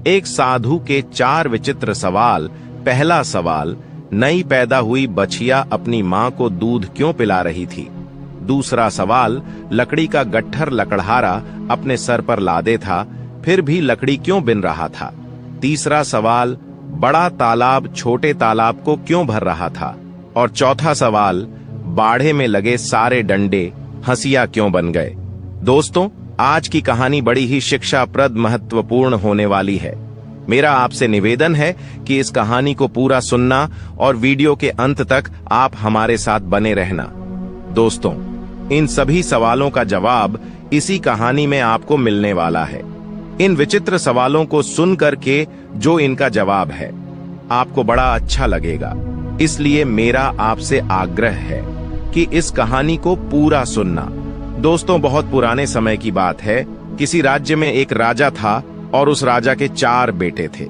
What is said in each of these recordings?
एक साधु के 4 विचित्र सवाल। पहला सवाल, नई पैदा हुई बछिया अपनी मां को दूध क्यों पिला रही थी? दूसरा सवाल, लकड़ी का गट्ठर लकड़हारा अपने सर पर लादे था, फिर भी लकड़ी क्यों बिन रहा था? तीसरा सवाल, बड़ा तालाब छोटे तालाब को क्यों भर रहा था? और चौथा सवाल, बाड़े में लगे सारे डंडे हंसिया क्यों बन गए? दोस्तों, आज की कहानी बड़ी ही शिक्षाप्रद महत्वपूर्ण होने वाली है। मेरा आपसे निवेदन है कि इस कहानी को पूरा सुनना और वीडियो के अंत तक आप हमारे साथ बने रहना। दोस्तों, इन सभी सवालों का जवाब इसी कहानी में आपको मिलने वाला है। इन विचित्र सवालों को सुन करके जो इनका जवाब है, आपको बड़ा अच्छा लगेगा। इसलिए मेरा आपसे आग्रह है कि इस कहानी को पूरा सुनना। दोस्तों, बहुत पुराने समय की बात है। किसी राज्य में एक राजा था और उस राजा के 4 बेटे थे।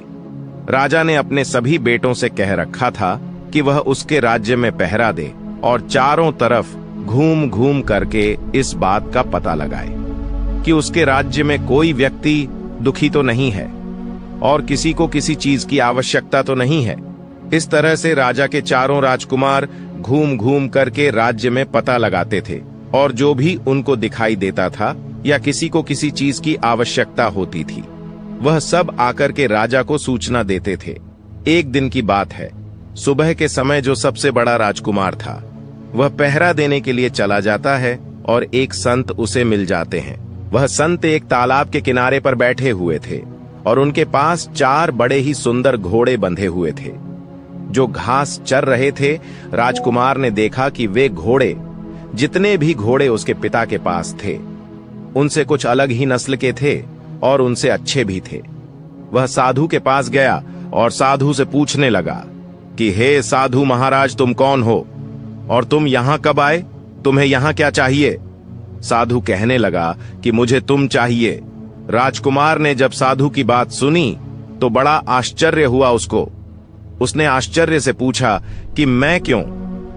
राजा ने अपने सभी बेटों से कह रखा था कि वह उसके राज्य में पहरा दे और चारों तरफ घूम घूम करके इस बात का पता लगाए कि उसके राज्य में कोई व्यक्ति दुखी तो नहीं है और किसी को किसी चीज की आवश्यकता तो नहीं है। इस तरह से राजा के चारों राजकुमार घूम घूम करके राज्य में पता लगाते थे और जो भी उनको दिखाई देता था या किसी को किसी चीज की आवश्यकता होती थी, वह सब आकर के राजा को सूचना देते थे। एक दिन की बात है, सुबह के समय जो सबसे बड़ा राजकुमार था, वह पहरा देने के लिए चला जाता है और एक संत उसे मिल जाते हैं। वह संत एक तालाब के किनारे पर बैठे हुए थे और उनके पास 4 बड़े ही सुंदर घोड़े बंधे हुए थे जो घास चर रहे थे। राजकुमार ने देखा कि वे घोड़े, जितने भी घोड़े उसके पिता के पास थे, उनसे कुछ अलग ही नस्ल के थे और उनसे अच्छे भी थे। वह साधु के पास गया और साधु से पूछने लगा कि हे साधु महाराज, तुम कौन हो और तुम यहां कब आए? तुम्हें यहां क्या चाहिए? साधु कहने लगा कि मुझे तुम चाहिए। राजकुमार ने जब साधु की बात सुनी तो बड़ा आश्चर्य हुआ उसको। उसने आश्चर्य से पूछा कि मैं क्यों?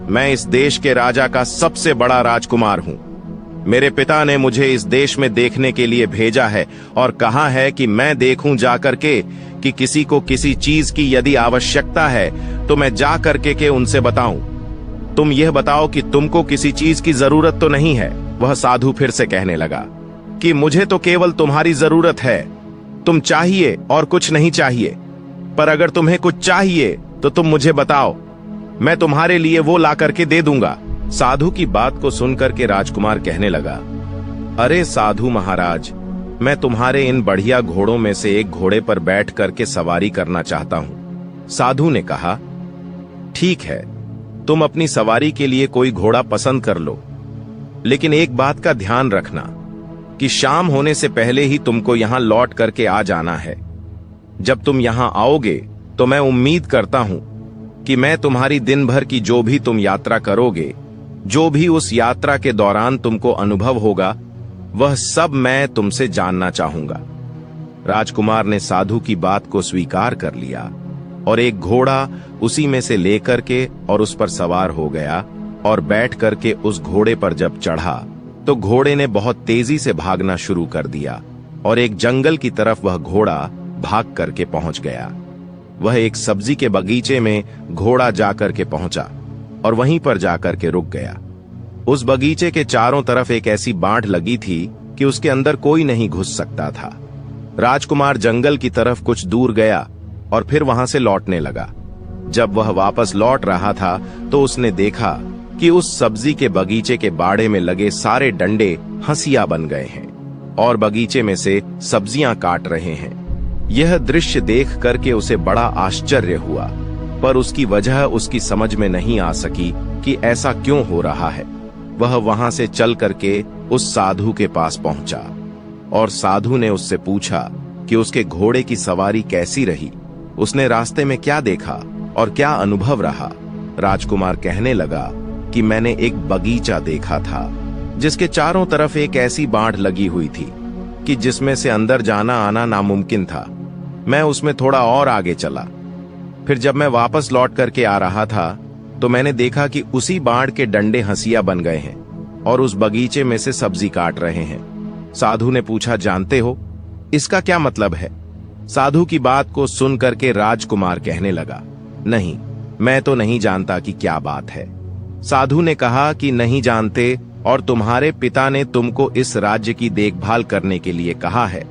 मैं इस देश के राजा का सबसे बड़ा राजकुमार हूं। मेरे पिता ने मुझे इस देश में देखने के लिए भेजा है और कहा है कि मैं देखूं जाकर के कि किसी को किसी चीज की यदि आवश्यकता है तो मैं जा करके के उनसे बताऊं। तुम यह बताओ कि तुमको किसी चीज की जरूरत तो नहीं है? वह साधु फिर से कहने लगा कि मुझे तो केवल तुम्हारी जरूरत है। तुम चाहिए और कुछ नहीं चाहिए, पर अगर तुम्हें कुछ चाहिए तो तुम मुझे बताओ, मैं तुम्हारे लिए वो ला करके दे दूंगा। साधु की बात को सुनकर के राजकुमार कहने लगा, अरे साधु महाराज, मैं तुम्हारे इन बढ़िया घोड़ों में से एक घोड़े पर बैठ करके सवारी करना चाहता हूं। साधु ने कहा, ठीक है, तुम अपनी सवारी के लिए कोई घोड़ा पसंद कर लो, लेकिन एक बात का ध्यान रखना कि शाम होने से पहले ही तुमको यहां लौट करके आ जाना है। जब तुम यहां आओगे तो मैं उम्मीद करता हूं कि मैं तुम्हारी दिन भर की जो भी तुम यात्रा करोगे, जो भी उस यात्रा के दौरान तुमको अनुभव होगा, वह सब मैं तुमसे जानना चाहूंगा। राजकुमार ने साधु की बात को स्वीकार कर लिया और एक घोड़ा उसी में से लेकर के और उस पर सवार हो गया और बैठ करके उस घोड़े पर जब चढ़ा तो घोड़े ने बहुत तेजी से भागना शुरू कर दिया और एक जंगल की तरफ वह घोड़ा भाग करके पहुंच गया। वह एक सब्जी के बगीचे में घोड़ा जाकर के पहुंचा और वहीं पर जाकर के रुक गया। उस बगीचे के चारों तरफ एक ऐसी बाढ़ लगी थी कि उसके अंदर कोई नहीं घुस सकता था। राजकुमार जंगल की तरफ कुछ दूर गया और फिर वहां से लौटने लगा। जब वह वापस लौट रहा था तो उसने देखा कि उस सब्जी के बगीचे के बाड़े में लगे सारे डंडे हंसिया बन गए हैं और बगीचे में से सब्जियां काट रहे हैं। यह दृश्य देख करके उसे बड़ा आश्चर्य हुआ, पर उसकी वजह उसकी समझ में नहीं आ सकी कि ऐसा क्यों हो रहा है। वह वहां से चल करके उस साधु के पास पहुंचा और साधु ने उससे पूछा कि उसके घोड़े की सवारी कैसी रही, उसने रास्ते में क्या देखा और क्या अनुभव रहा। राजकुमार कहने लगा कि मैंने एक बगीचा देखा था जिसके चारों तरफ एक ऐसी बाढ़ लगी हुई थी कि जिसमें से अंदर जाना आना नामुमकिन था। मैं उसमें थोड़ा और आगे चला, फिर जब मैं वापस लौट करके आ रहा था तो मैंने देखा कि उसी बाढ़ के डंडे हंसिया बन गए हैं और उस बगीचे में से सब्जी काट रहे हैं। साधु ने पूछा, जानते हो इसका क्या मतलब है? साधु की बात को सुन करके राजकुमार कहने लगा, नहीं, मैं तो नहीं जानता कि क्या बात है। साधु ने कहा कि नहीं जानते, और तुम्हारे पिता ने तुमको इस राज्य की देखभाल करने के लिए कहा है,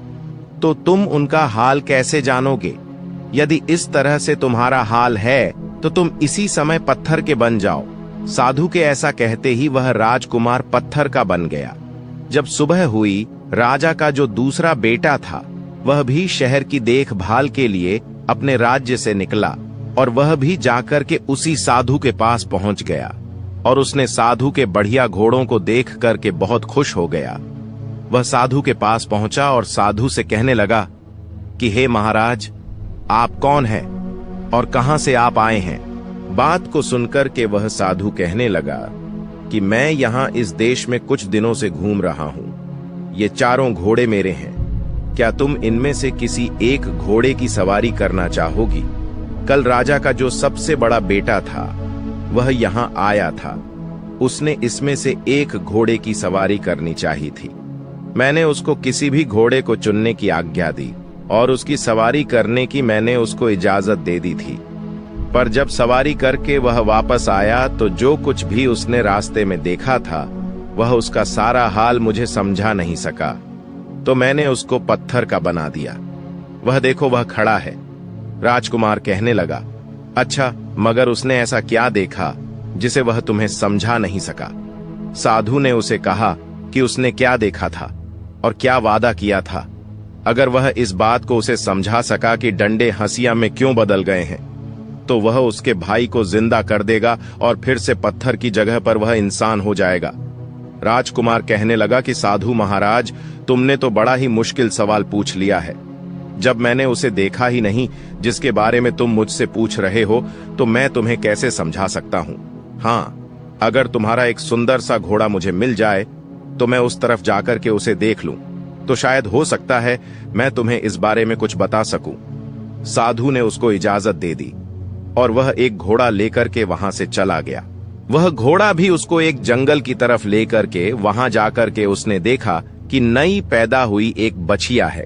तो तुम उनका हाल कैसे जानोगे? यदि इस तरह से तुम्हारा हाल है तो तुम इसी समय पत्थर के बन जाओ। साधु के ऐसा कहते ही वह राजकुमार पत्थर का बन गया। जब सुबह हुई, राजा का जो दूसरा बेटा था वह भी शहर की देखभाल के लिए अपने राज्य से निकला, और वह भी जाकर के उसी साधु के पास पहुंच गया, और उसने साधु के बढ़िया घोड़ों को देख करके बहुत खुश हो गया। वह साधु के पास पहुंचा और साधु से कहने लगा कि हे महाराज, आप कौन हैं और कहां से आप आए हैं? बात को सुनकर के वह साधु कहने लगा कि मैं यहां इस देश में कुछ दिनों से घूम रहा हूं। ये चारों घोड़े मेरे हैं। क्या तुम इनमें से किसी एक घोड़े की सवारी करना चाहोगी? कल राजा का जो सबसे बड़ा बेटा था वह यहां आया था। उसने इसमें से एक घोड़े की सवारी करनी चाहिए थी। मैंने उसको किसी भी घोड़े को चुनने की आज्ञा दी और उसकी सवारी करने की मैंने उसको इजाजत दे दी थी। पर जब सवारी करके वह वापस आया तो जो कुछ भी उसने रास्ते में देखा था वह उसका सारा हाल मुझे समझा नहीं सका, तो मैंने उसको पत्थर का बना दिया। वह देखो, वह खड़ा है। राजकुमार कहने लगा, अच्छा, मगर उसने ऐसा क्या देखा जिसे वह तुम्हें समझा नहीं सका? साधु ने उसे कहा कि उसने क्या देखा था और क्या वादा किया था। अगर वह इस बात को उसे समझा सका कि डंडे हंसिया में क्यों बदल गए हैं, तो वह उसके भाई को जिंदा कर देगा और फिर से पत्थर की जगह पर वह इंसान हो जाएगा। राजकुमार कहने लगा कि साधु महाराज, तुमने तो बड़ा ही मुश्किल सवाल पूछ लिया है। जब मैंने उसे देखा ही नहीं जिसके बारे में तुम मुझसे पूछ रहे हो, तो मैं तुम्हें कैसे समझा सकता हूं? हाँ, अगर तुम्हारा एक सुंदर सा घोड़ा मुझे मिल जाए तो मैं उस तरफ जाकर के उसे देख लूं, तो शायद हो सकता है मैं तुम्हें इस बारे में कुछ बता सकूं। साधु ने उसको इजाजत दे दी और वह एक घोड़ा लेकर के वहां से चला गया। वह घोड़ा भी उसको एक जंगल की तरफ लेकर के वहां जाकर के उसने देखा कि नई पैदा हुई एक बछिया है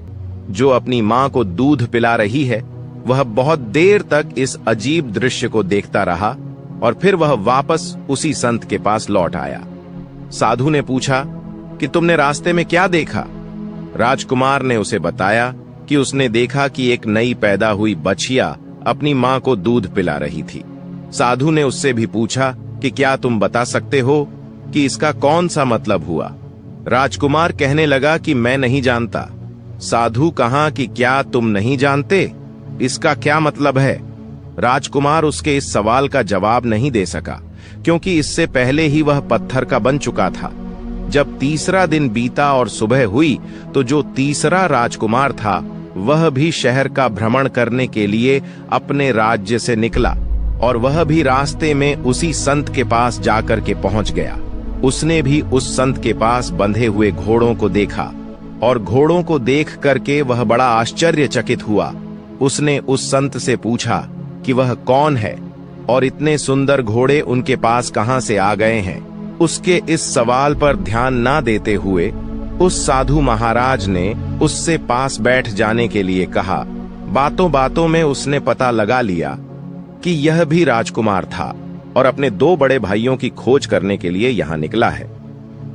जो अपनी मां को दूध पिला रही है। वह बहुत देर तक इस अजीब दृश्य को देखता रहा और फिर वह वापस उसी संत के पास लौट आया। साधु ने पूछा कि तुमने रास्ते में क्या देखा? राजकुमार ने उसे बताया कि उसने देखा कि एक नई पैदा हुई बछिया अपनी मां को दूध पिला रही थी। साधु ने उससे भी पूछा कि क्या तुम बता सकते हो कि इसका कौन सा मतलब हुआ? राजकुमार कहने लगा कि मैं नहीं जानता। साधु कहा कि क्या तुम नहीं जानते? इसका क्या मतलब है? राजकुमार उसके इस सवाल का जवाब नहीं दे सका, क्योंकि इससे पहले ही वह पत्थर का बन चुका था। जब तीसरा दिन बीता और सुबह हुई तो जो तीसरा राजकुमार था वह भी शहर का भ्रमण करने के लिए अपने राज्य से निकला, और वह भी रास्ते में उसी संत के पास जाकर के पहुंच गया। उसने भी उस संत के पास बंधे हुए घोड़ों को देखा, और घोड़ों को देख करके वह बड़ा आश्चर्यचकित हुआ। उसने उस संत से पूछा कि वह कौन है और इतने सुंदर घोड़े उनके पास कहां से आ गए हैं। उसके इस सवाल पर ध्यान ना देते हुए उस साधु महाराज ने उससे पास बैठ जाने के लिए कहा। बातों बातों में उसने पता लगा लिया कि यह भी राजकुमार था और अपने दो बड़े भाइयों की खोज करने के लिए यहां निकला है।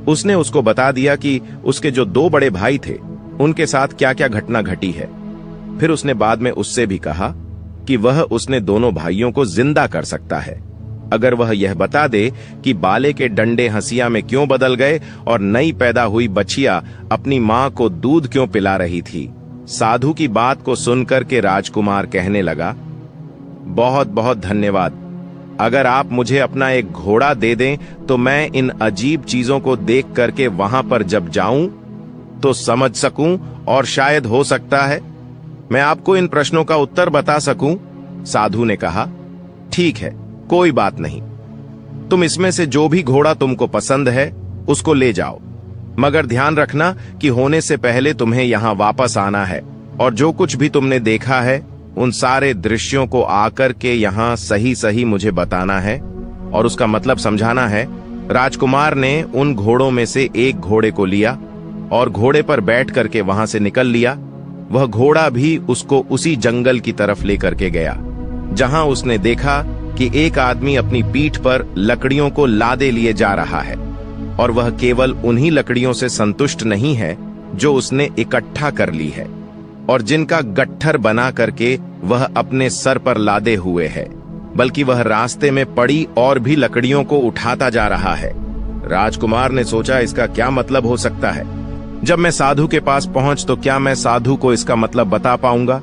उसने उसको बता दिया कि उसके जो दो बड़े भाई थे उनके साथ क्या क्या घटना घटी है। फिर उसने बाद में उससे भी कहा कि वह उसने दोनों भाइयों को जिंदा कर सकता है अगर वह यह बता दे कि बाले के डंडे हंसिया में क्यों बदल गए और नई पैदा हुई बछिया अपनी मां को दूध क्यों पिला रही थी। साधु की बात को सुनकर के राजकुमार कहने लगा, बहुत बहुत धन्यवाद। अगर आप मुझे अपना एक घोड़ा दे दें तो मैं इन अजीब चीजों को देख करके वहां पर जब जाऊं तो समझ सकूं, और शायद हो सकता है मैं आपको इन प्रश्नों का उत्तर बता सकूं। साधु ने कहा, ठीक है, कोई बात नहीं। तुम इसमें से जो भी घोड़ा तुमको पसंद है उसको ले जाओ, मगर ध्यान रखना कि होने से पहले तुम्हें यहां वापस आना है, और जो कुछ भी तुमने देखा है उन सारे दृश्यों को आकर के यहां सही सही मुझे बताना है और उसका मतलब समझाना है। राजकुमार ने उन घोड़ों में से एक घोड़े को लिया और घोड़े पर बैठ करके वहां से निकल लिया। वह घोड़ा भी उसको उसी जंगल की तरफ लेकर के गया, जहां उसने देखा कि एक आदमी अपनी पीठ पर लकड़ियों को लादे लिए जा रहा है, और वह केवल उन्हीं लकड़ियों से संतुष्ट नहीं है जो उसने इकट्ठा कर ली है और जिनका गट्ठर बना करके वह अपने सर पर लादे हुए है, बल्कि वह रास्ते में पड़ी और भी लकड़ियों को उठाता जा रहा है। राजकुमार ने सोचा, इसका क्या मतलब हो सकता है? जब मैं साधु के पास पहुंच तो क्या मैं साधु को इसका मतलब बता पाऊंगा?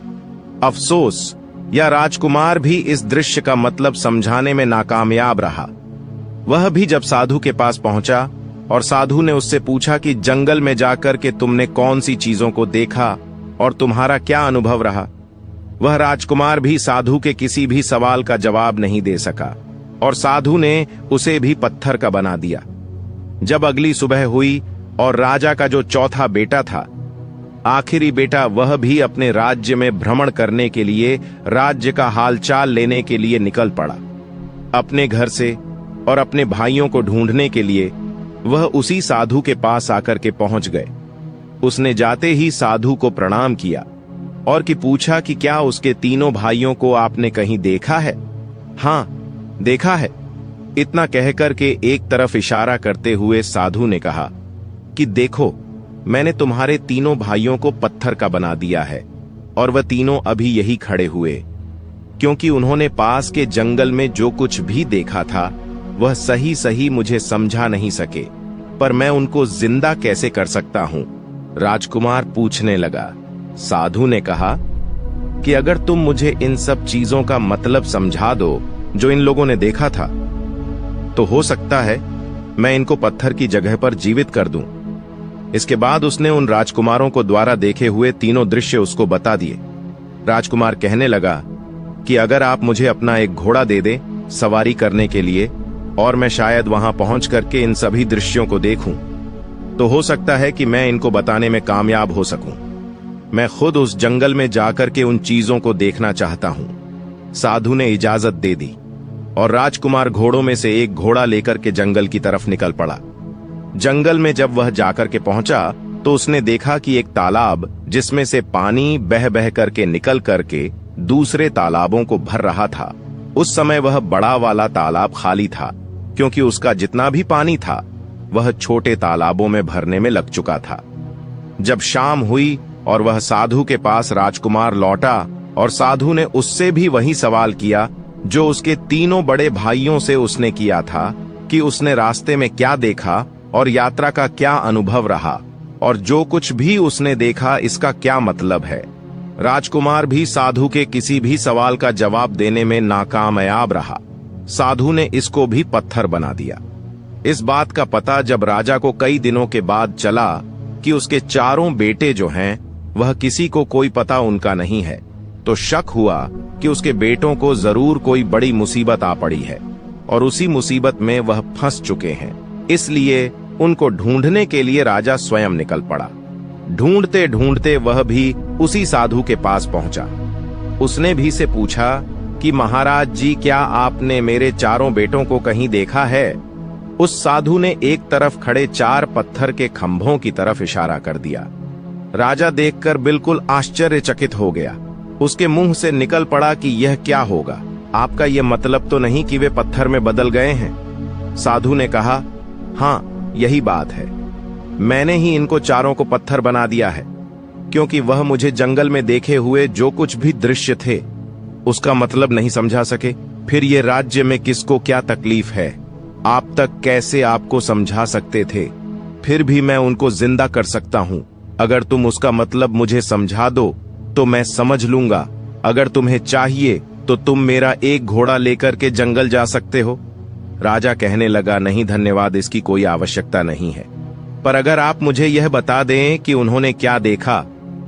अफसोस, यह राजकुमार भी इस दृश्य का मतलब समझाने में नाकामयाब रहा। वह भी जब साधु के पास पहुंचा और साधु ने उससे पूछा कि जंगल में जाकर के तुमने कौन सी चीजों को देखा और तुम्हारा क्या अनुभव रहा, वह राजकुमार भी साधु के किसी भी सवाल का जवाब नहीं दे सका और साधु ने उसे भी पत्थर का बना दिया। जब अगली सुबह हुई और राजा का जो चौथा बेटा था, आखिरी बेटा, वह भी अपने राज्य में भ्रमण करने के लिए, राज्य का हालचाल लेने के लिए निकल पड़ा। अपने घर से और अपने भाइयों को ढूंढने के लिए वह उसी साधु के पास आकर के पहुंच गए। उसने जाते ही साधु को प्रणाम किया और कि पूछा कि क्या उसके तीनों भाइयों को आपने कहीं देखा है? हाँ, देखा है। इतना कहकर के एक तरफ इशारा करते हुए साधु ने कहा कि देखो, मैंने तुम्हारे तीनों भाइयों को पत्थर का बना दिया है और वह तीनों अभी यही खड़े हुए, क्योंकि उन्होंने पास के जंगल में जो कुछ भी देखा था वह सही सही मुझे समझा नहीं सके, पर मैं उनको जिंदा कैसे कर सकता हूं? राजकुमार पूछने लगा। साधु ने कहा कि अगर तुम मुझे इन सब चीजों का मतलब समझा दो जो इन लोगों ने देखा था, तो हो सकता है मैं इनको पत्थर की जगह पर जीवित कर दूं। इसके बाद उसने उन राजकुमारों को द्वारा देखे हुए तीनों दृश्य उसको बता दिए। राजकुमार कहने लगा कि अगर आप मुझे अपना एक घोड़ा दे दें सवारी करने के लिए, और मैं शायद वहां पहुंच करके इन सभी दृश्यों को देखूं, तो हो सकता है कि मैं इनको बताने में कामयाब हो सकूं। मैं खुद उस जंगल में जाकर के उन चीजों को देखना चाहता हूं। साधु ने इजाजत दे दी और राजकुमार घोड़ों में से एक घोड़ा लेकर के जंगल की तरफ निकल पड़ा। जंगल में जब वह जाकर के पहुंचा तो उसने देखा कि एक तालाब, जिसमें से पानी बह बह करके निकल करके दूसरे तालाबों को भर रहा था। उस समय वह बड़ा वाला तालाब खाली था, क्योंकि उसका जितना भी पानी था वह छोटे तालाबों में भरने में लग चुका था। जब शाम हुई और वह साधु के पास राजकुमार लौटा और साधु ने उससे भी वही सवाल किया जो उसके तीनों बड़े भाइयों से उसने किया था कि उसने रास्ते में क्या देखा और यात्रा का क्या अनुभव रहा, और जो कुछ भी उसने देखा इसका क्या मतलब है। राजकुमार भी साधु के किसी भी सवाल का जवाब देने में नाकामयाब रहा। साधु ने इसको भी पत्थर बना दिया। इस बात का पता जब राजा को कई दिनों के बाद चला कि उसके चारों बेटे जो हैं वह किसी को कोई पता उनका नहीं है, तो शक हुआ कि उसके बेटों को जरूर कोई बड़ी मुसीबत आ पड़ी है और उसी मुसीबत में वह फंस चुके हैं। इसलिए उनको ढूंढने के लिए राजा स्वयं निकल पड़ा। ढूंढते ढूंढते वह भी उसी साधु के पास पहुंचा। उसने भी से पूछा कि महाराज जी, क्या आपने मेरे चारों बेटों को कहीं देखा है? उस साधु ने एक तरफ खड़े 4 पत्थर के खंभों की तरफ इशारा कर दिया। राजा देखकर बिल्कुल आश्चर्यचकित हो गया। उसके मुंह से निकल पड़ा कि यह क्या होगा? आपका यह मतलब तो नहीं कि वे पत्थर में बदल गए हैं? साधु ने कहा, हाँ, यही बात है। मैंने ही इनको चारों को पत्थर बना दिया है, क्योंकि वह मुझे जंगल में देखे हुए जो कुछ भी दृश्य थे उसका मतलब नहीं समझा सके। फिर ये राज्य में किसको क्या तकलीफ है, आप तक कैसे आपको समझा सकते थे? फिर भी मैं उनको जिंदा कर सकता हूं। अगर तुम उसका मतलब मुझे समझा दो तो मैं समझ लूंगा। अगर तुम्हें चाहिए तो तुम मेरा एक घोड़ा लेकर के जंगल जा सकते हो। राजा कहने लगा, नहीं धन्यवाद, इसकी कोई आवश्यकता नहीं है। पर अगर आप मुझे यह बता दें कि उन्होंने क्या देखा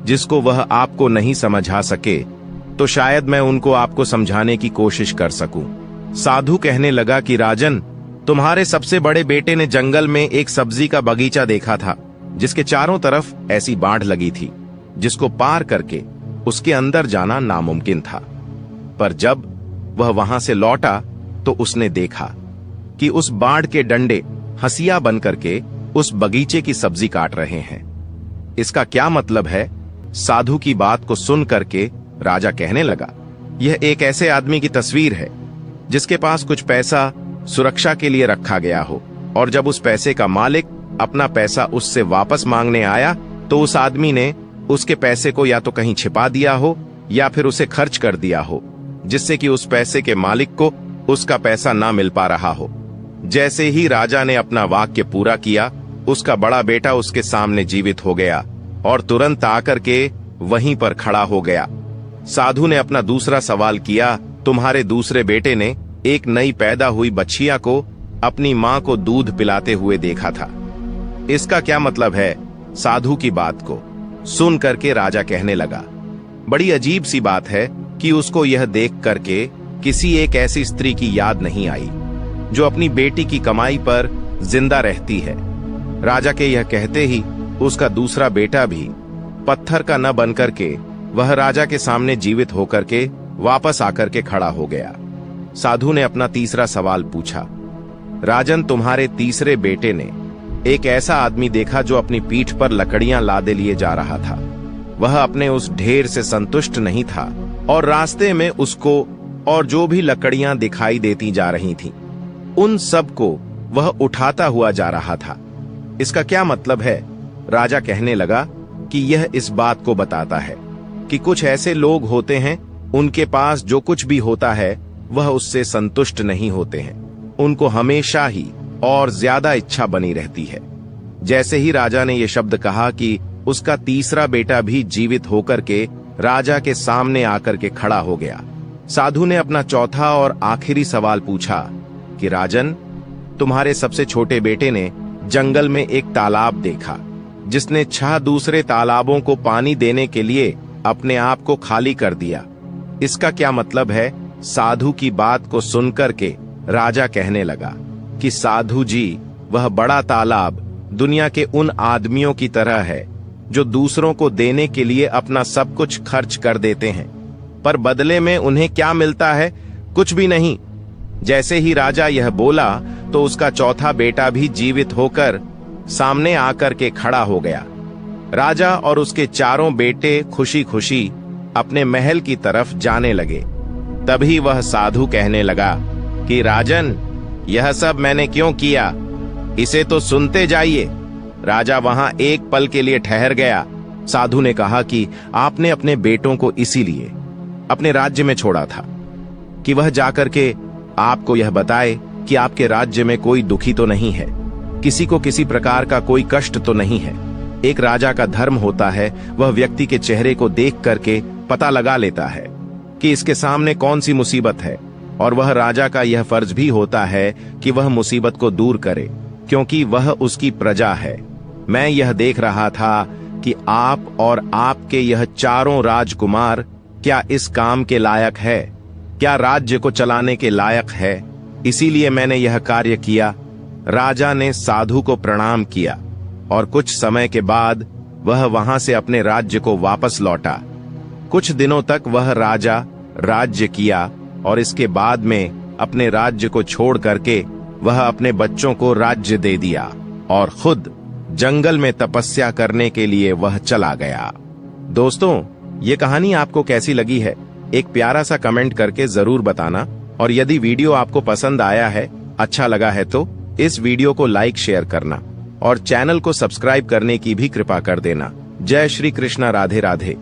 जिसको वह आपको नहीं समझा सके, तो शायद मैं उनको आपको समझाने की कोशिश कर सकूं। साधु कहने लगा कि राजन, तुम्हारे सबसे बड़े बेटे ने जंगल में एक सब्जी का बगीचा देखा था जिसके चारों तरफ ऐसी बाढ़ लगी थी जिसको पार करके उसके अंदर जाना नामुमकिन था। पर जब वह वहां से लौटा तो उसने देखा कि उस बाढ़ के डंडे हंसिया बन करके उस बगीचे की सब्जी काट रहे हैं। इसका क्या मतलब है साधु की बात को सुन करके राजा कहने लगा, यह एक ऐसे आदमी की तस्वीर है जिसके पास कुछ पैसा सुरक्षा के लिए रखा गया हो, और जब उस पैसे का मालिक अपना पैसा उससे वापस मांगने आया तो उस आदमी ने उसके पैसे को या तो कहीं छिपा दिया हो या फिर उसे खर्च कर दिया हो, जिससे कि उस पैसे के मालिक को उसका पैसा ना मिल पा रहा हो। जैसे ही राजा ने अपना वाक्य पूरा किया, उसका बड़ा बेटा उसके सामने जीवित हो गया और तुरंत आकर के वहीं पर खड़ा हो गया। साधु ने अपना दूसरा सवाल किया, तुम्हारे दूसरे बेटे ने एक नई पैदा हुई बछिया को अपनी मां को दूध पिलाते हुए देखा था, इसका क्या मतलब है? साधु की बात को सुन करके राजा कहने लगा, बड़ी अजीब सी बात है कि उसको यह देख करके किसी एक ऐसी स्त्री की याद नहीं आई जो अपनी बेटी की कमाई पर जिंदा रहती है। राजा के यह कहते ही उसका दूसरा बेटा भी पत्थर का न बन करके वह राजा के सामने जीवित होकर के वापस आकर के खड़ा हो गया। साधु ने अपना तीसरा सवाल पूछा, राजन, तुम्हारे तीसरे बेटे ने एक ऐसा आदमी देखा जो अपनी पीठ पर लकड़ियां लादे लिए जा रहा था। वह अपने उस ढेर से संतुष्ट नहीं था और रास्ते में उसको और जो भी लकड़ियां दिखाई देती जा रही थीं, उन सब को वह उठाता हुआ जा रहा था। इसका क्या मतलब है? राजा कहने लगा कि यह इस बात को बताता है कि कुछ ऐसे लोग होते हैं, उनके पास जो कुछ भी होता है वह उससे संतुष्ट नहीं होते हैं, उनको हमेशा ही और ज्यादा इच्छा बनी रहती है। जैसे ही राजा ने यह शब्द कहा कि उसका तीसरा बेटा भी जीवित होकर के राजा के सामने आकर के खड़ा हो गया। साधु ने अपना चौथा और आखिरी सवाल पूछा कि राजन, तुम्हारे सबसे छोटे बेटे ने जंगल में एक तालाब देखा जिसने 6 दूसरे तालाबों को पानी देने के लिए अपने आप को खाली कर दिया, इसका क्या मतलब है? साधु की बात को सुनकर के राजा कहने लगा कि साधु जी, वह बड़ा तालाब दुनिया के उन आदमियों की तरह है जो दूसरों को देने के लिए अपना सब कुछ खर्च कर देते हैं, पर बदले में उन्हें क्या मिलता है? कुछ भी नहीं। जैसे ही राजा यह बोला तो उसका चौथा बेटा भी जीवित होकर सामने आकर के खड़ा हो गया। राजा और उसके चारों बेटे खुशी खुशी अपने महल की तरफ जाने लगे। तभी वह साधु कहने लगा कि राजन, यह सब मैंने क्यों किया, इसे तो सुनते जाइए। राजा वहां एक पल के लिए ठहर गया। साधु ने कहा कि आपने अपने बेटों को इसीलिए अपने राज्य में छोड़ा था कि वह जाकर के आपको यह बताए कि आपके राज्य में कोई दुखी तो नहीं है, किसी को किसी प्रकार का कोई कष्ट तो नहीं है। एक राजा का धर्म होता है, वह व्यक्ति के चेहरे को देख करके पता लगा लेता है कि इसके सामने कौन सी मुसीबत है, और वह राजा का यह फर्ज भी होता है कि वह मुसीबत को दूर करे, क्योंकि वह उसकी प्रजा है। मैं यह देख रहा था कि आप और आपके यह चारों राजकुमार क्या इस काम के लायक है, क्या राज्य को चलाने के लायक है, इसीलिए मैंने यह कार्य किया। राजा ने साधु को प्रणाम किया और कुछ समय के बाद वह वहां से अपने राज्य को वापस लौटा। कुछ दिनों तक वह राजा राज्य किया और इसके बाद में अपने राज्य को छोड़ करके वह अपने बच्चों को राज्य दे दिया और खुद जंगल में तपस्या करने के लिए वह चला गया। दोस्तों, ये कहानी आपको कैसी लगी है? एक प्यारा सा कमेंट करके जरूर बताना, और यदि वीडियो आपको पसंद आया है, अच्छा लगा है तो इस वीडियो को लाइक शेयर करना और चैनल को सब्सक्राइब करने की भी कृपा कर देना। जय श्री कृष्णा, राधे राधे।